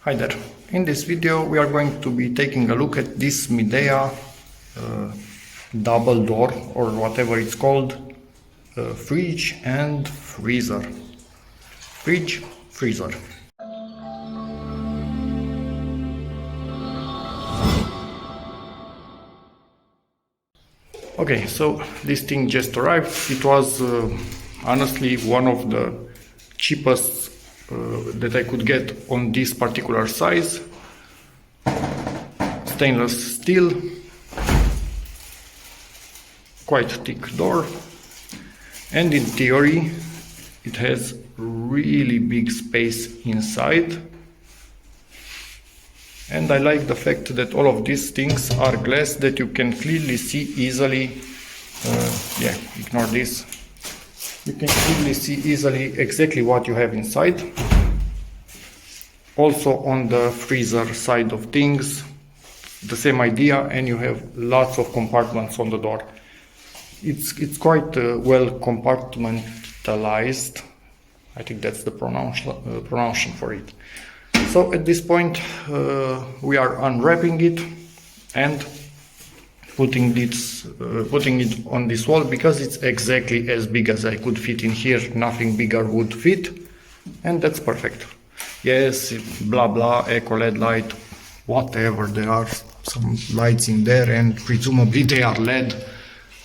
Hi there. In this video we are going to be taking a look at this Midea double door, or whatever it's called, fridge and freezer. Fridge, freezer. Okay, so this thing just arrived. It was honestly one of the cheapest that I could get on this particular size. Stainless steel, quite thick door, and in theory it has really big space inside. And I like the fact that all of these things are glass that you can clearly see easily. Yeah, ignore this. You can clearly see easily exactly what you have inside. Also on the freezer side of things, the same idea, and you have lots of compartments on the door. It's quite well compartmentalized. I think that's the pronunciation for it. So at this point we are unwrapping it and putting it on this wall, because it's exactly as big as I could fit in here. Nothing bigger would fit, and that's perfect. Yes, blah blah, eco LED light, whatever, there are some lights in there and presumably they are LED,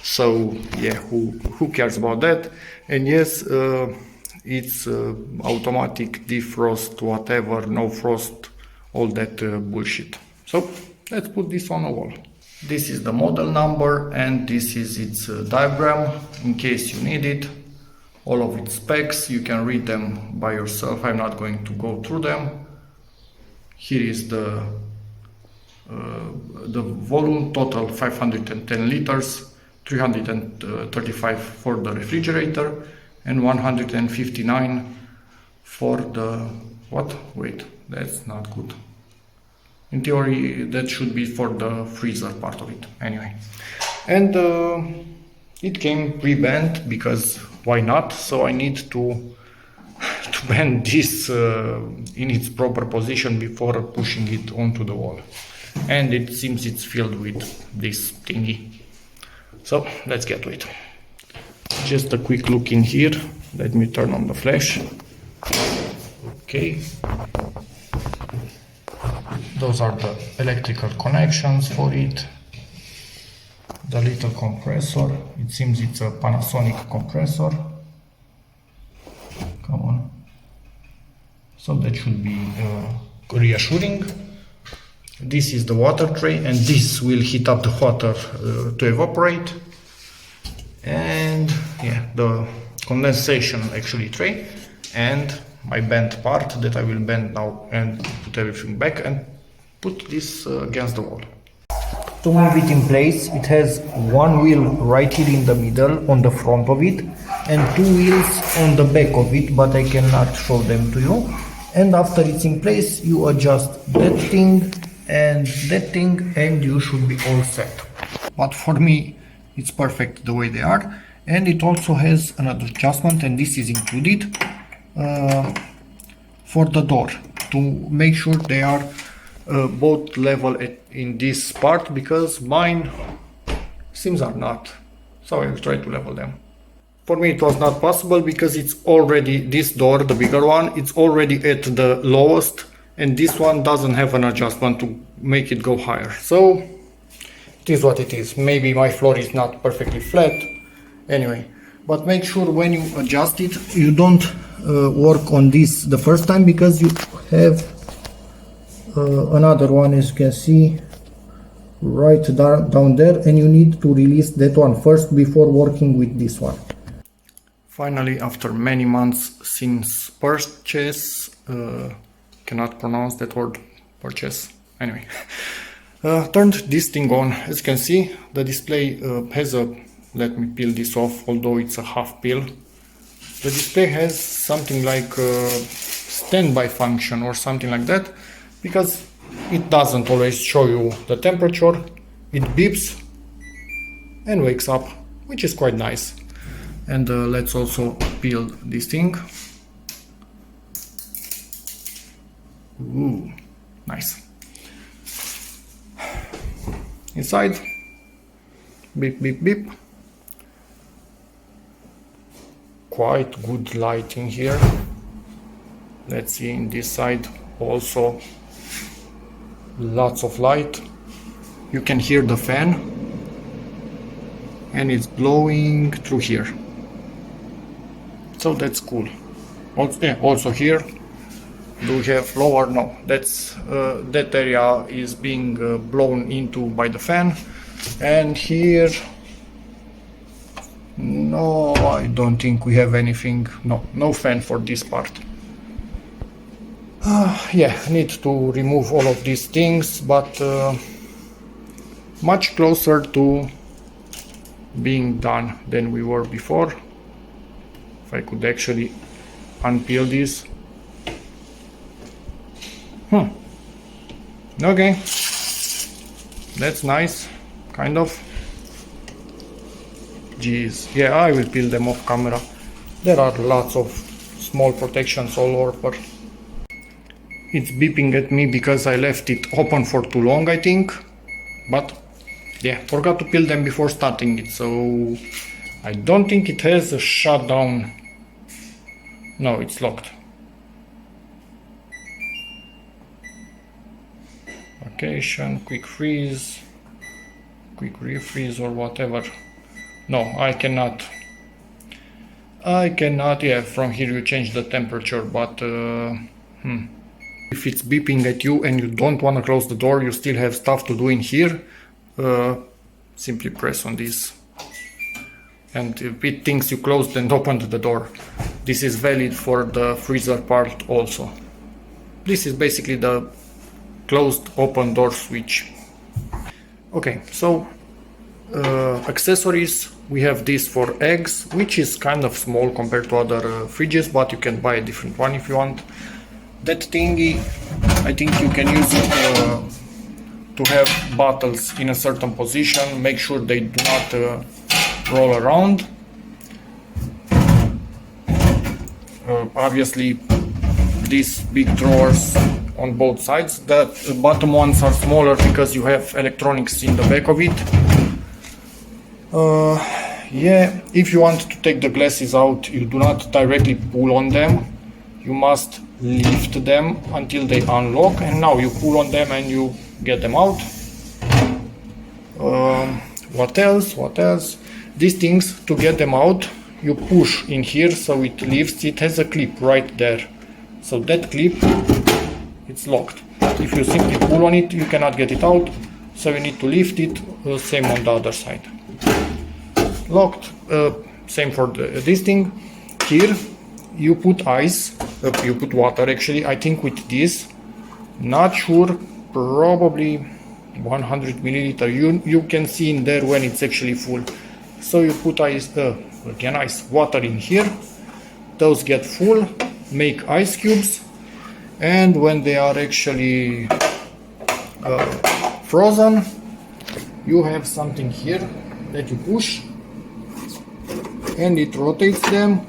so yeah, who cares about that? And yes, it's automatic defrost, whatever, no frost, all that bullshit. So let's put this on a wall. This is the model number and this is its diagram in case you need it. All of its specs, you can read them by yourself. I'm not going to go through them. Here is the volume, total 510 liters, 335 for the refrigerator, and 159 for the, what? Wait, that's not good. In theory, that should be for the freezer part of it. Anyway, and it came pre-bent, because why not? So I need to bend this in its proper position before pushing it onto the wall. And it seems it's filled with this thingy. So let's get to it. Just a quick look in here. Let me turn on the flash. Okay. Those are the electrical connections for it. The little compressor. It seems it's a Panasonic compressor. Come on. So that should be reassuring. This is the water tray, and this will heat up the water to evaporate. And yeah, the condensation actually tray, and my bent part that I will bend now and put everything back and put this against the wall. To move it in place, it has one wheel right here in the middle on the front of it, and two wheels on the back of it, but I cannot show them to you. And after it's in place, you adjust that thing and that thing, and you should be all set. But for me, it's perfect the way they are. And it also has another adjustment, and this is included for the door, to make sure they are both level in this part, because mine seems are not. So I will try to level them. For me it was not possible, because it's already, this door, the bigger one, it's already at the lowest, and this one doesn't have an adjustment to make it go higher. So it is what it is. Maybe my floor is not perfectly flat. Anyway, but make sure when you adjust it, you don't work on this the first time, because you have another one, as you can see, right down there, and you need to release that one first before working with this one. Finally, after many months since purchase, cannot pronounce that word, purchase, anyway, turned this thing on. As you can see, the display has a, let me peel this off, although it's a half peel. The display has something like a standby function or something like that, because it doesn't always show you the temperature. It beeps and wakes up, which is quite nice. And let's also peel this thing. Ooh, nice. Inside, beep beep beep. Quite good light in here. Let's see in this side also, lots of light. You can hear the fan and it's blowing through here, so that's cool. Also here, do we have lower? No, that's that area is being blown into by the fan. And here, no, I don't think we have anything. No fan for this part. Yeah, need to remove all of these things, but much closer to being done than we were before. If I could actually unpeel this. Okay, that's nice, kind of. Jeez, yeah, I will peel them off camera. There are lots of small protections all over. It's beeping at me because I left it open for too long, I think. But yeah, forgot to peel them before starting it, so I don't think it has a shutdown. No, it's locked. Location, quick freeze, quick refreeze or whatever. No, I cannot. Yeah, from here you change the temperature, but if it's beeping at you and you don't want to close the door, you still have stuff to do in here, simply press on this. And if it thinks you closed and opened the door, this is valid for the freezer part also. This is basically the closed open door switch. Okay, so accessories, we have this for eggs, which is kind of small compared to other fridges, but you can buy a different one if you want. That thingy, I think you can use it to have bottles in a certain position. Make sure they do not roll around. Obviously, these big drawers on both sides. The bottom ones are smaller because you have electronics in the back of it. Yeah, if you want to take the glasses out, you do not directly pull on them. You must lift them until they unlock, and now you pull on them and you get them out. What else? These things, to get them out, you push in here so it lifts. It has a clip right there, so that clip, it's locked. If you simply pull on it, you cannot get it out, so you need to lift it. Same on the other side. Locked. Same for this thing. Here you put ice, you put water actually, I think with this, not sure, probably 100 milliliter. You can see in there when it's actually full. So you put ice, water in here, those get full, make ice cubes, and when they are actually frozen, you have something here that you push and it rotates them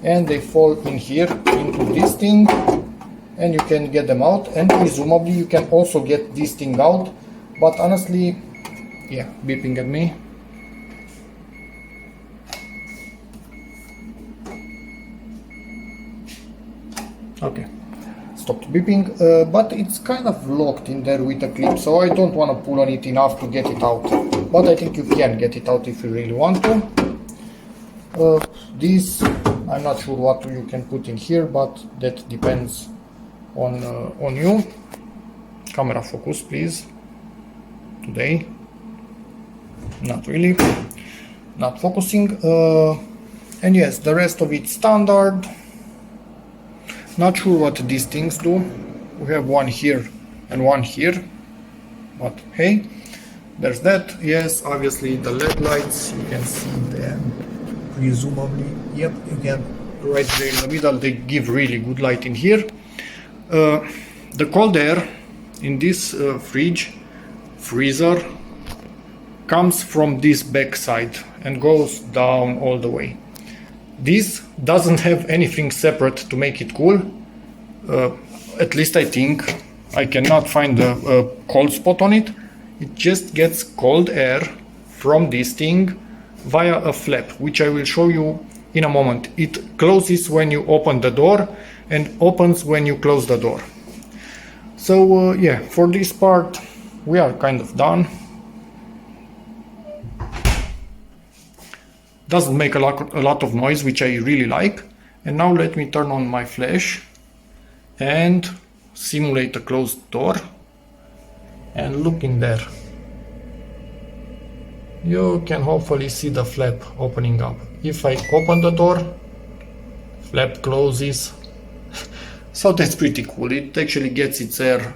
and they fall in here into this thing, and you can get them out, and presumably you can also get this thing out, but honestly, yeah, beeping at me. Okay, stopped beeping, but it's kind of locked in there with a clip, so I don't want to pull on it enough to get it out, but I think you can get it out if you really want to. This, I'm not sure what you can put in here, but that depends on you. Camera focus, please. Today, not really, not focusing. And yes, the rest of it standard. Not sure what these things do. We have one here and one here, but hey, there's that. Yes, obviously the LED lights, you can see them, presumably. Yep, you can, right there in the middle, they give really good light in here. The cold air in this freezer comes from this back side and goes down all the way. This doesn't have anything separate to make it cool, at least I think. I cannot find a cold spot on it. It just gets cold air from this thing via a flap, which I will show you in a moment. It closes when you open the door and opens when you close the door. So yeah, for this part we are kind of done. Doesn't make a lot of noise, which I really like. And now let me turn on my flash and simulate a closed door, and look in there. You can hopefully see the flap opening up. If I open the door, flap closes. So that's pretty cool. It actually gets its air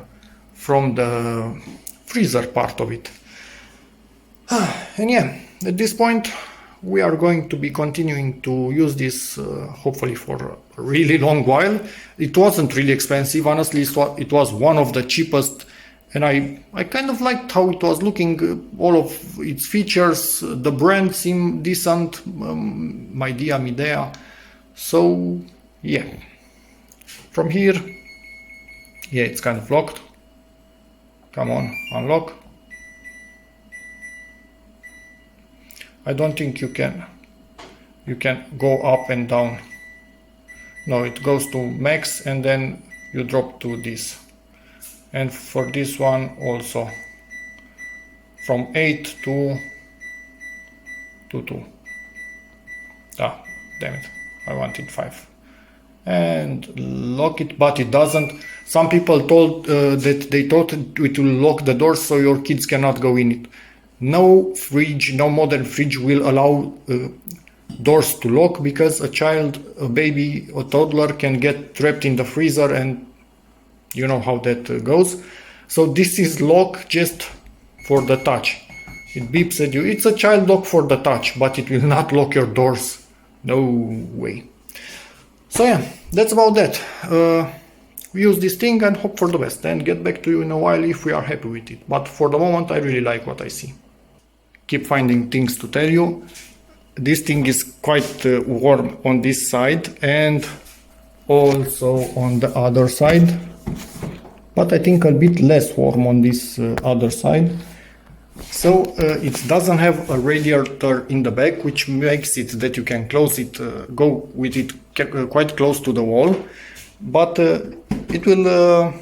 from the freezer part of it. And yeah, at this point we are going to be continuing to use this hopefully for a really long while. It wasn't really expensive, honestly. It was one of the cheapest, and I kind of liked how it was looking, all of its features. The brand seemed decent, Midea. So yeah, from here, yeah, it's kind of locked. Come on, unlock. I don't think you can go up and down. No, it goes to max and then you drop to this. And for this one also from 8 to 2. Ah, damn it, I wanted 5. And lock it, but it doesn't. Some people told that they thought it will lock the doors so your kids cannot go in it. No fridge, no modern fridge will allow doors to lock, because a child, a baby, a toddler can get trapped in the freezer, and you know how that goes. So this is lock just for the touch. It beeps at you. It's a child lock for the touch, but it will not lock your doors. No way. So yeah, that's about that. We use this thing and hope for the best, and get back to you in a while if we are happy with it. But for the moment I really like what I see. Keep finding things to tell you. This thing is quite warm on this side and also on the other side, but I think a bit less warm on this other side. So it doesn't have a radiator in the back, which makes it that you can close it, go with it quite close to the wall, but it will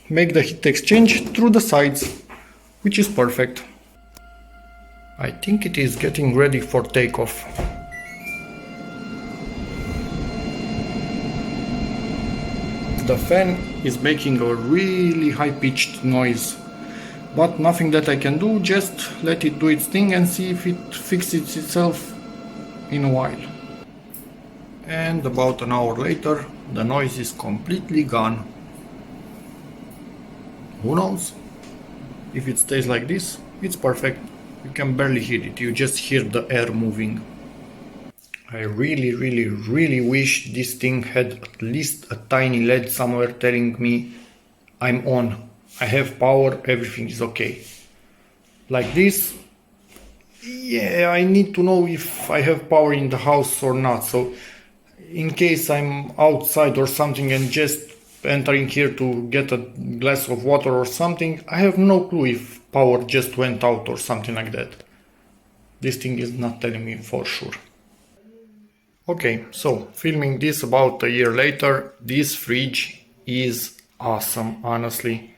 make the heat exchange through the sides, which is perfect. I think it is getting ready for takeoff. The fan is making a really high-pitched noise, but nothing that I can do, just let it do its thing and see if it fixes itself in a while. And about an hour later, the noise is completely gone. Who knows? If it stays like this, it's perfect. You can barely hear it, you just hear the air moving. I really wish this thing had at least a tiny LED somewhere telling me I'm on, I have power, everything is okay. Like this, yeah, I need to know if I have power in the house or not. So in case I'm outside or something and just entering here to get a glass of water or something, I have no clue if power just went out or something like that. This thing is not telling me for sure. Okay, so filming this about a year later, this fridge is awesome, honestly.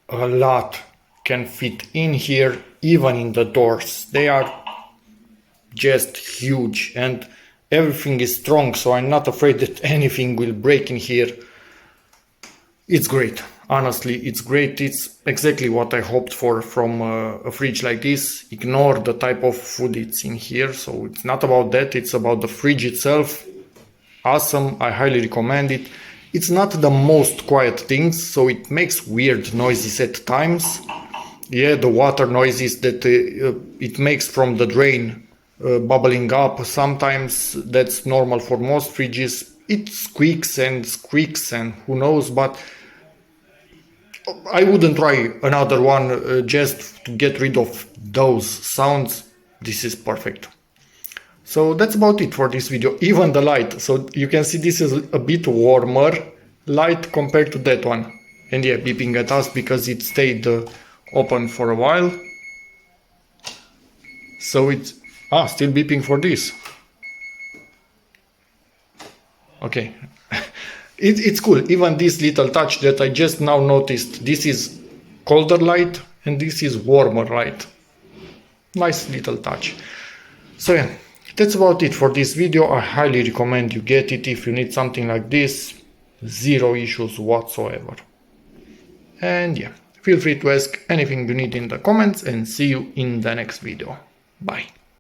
A lot can fit in here, even in the doors. They are just huge and everything is strong, so I'm not afraid that anything will break in here. It's great, honestly, it's great. It's exactly what I hoped for from a fridge like this. Ignore the type of food it's in here, so it's not about that, it's about the fridge itself. Awesome, I highly recommend it. It's not the most quiet things, so it makes weird noises at times. Yeah, the water noises that it makes from the drain bubbling up, sometimes that's normal for most fridges. It squeaks and who knows, but I wouldn't try another one just to get rid of those sounds. This is perfect. So that's about it for this video. Even the light, so you can see this is a bit warmer light compared to that one. And yeah, beeping at us because it stayed open for a while. So it's still beeping for this. Okay. It's cool. Even this little touch that I just now noticed, this is colder light and this is warmer light. Nice little touch. So yeah, that's about it for this video. I highly recommend you get it if you need something like this. Zero issues whatsoever. And yeah, feel free to ask anything you need in the comments and see you in the next video. Bye.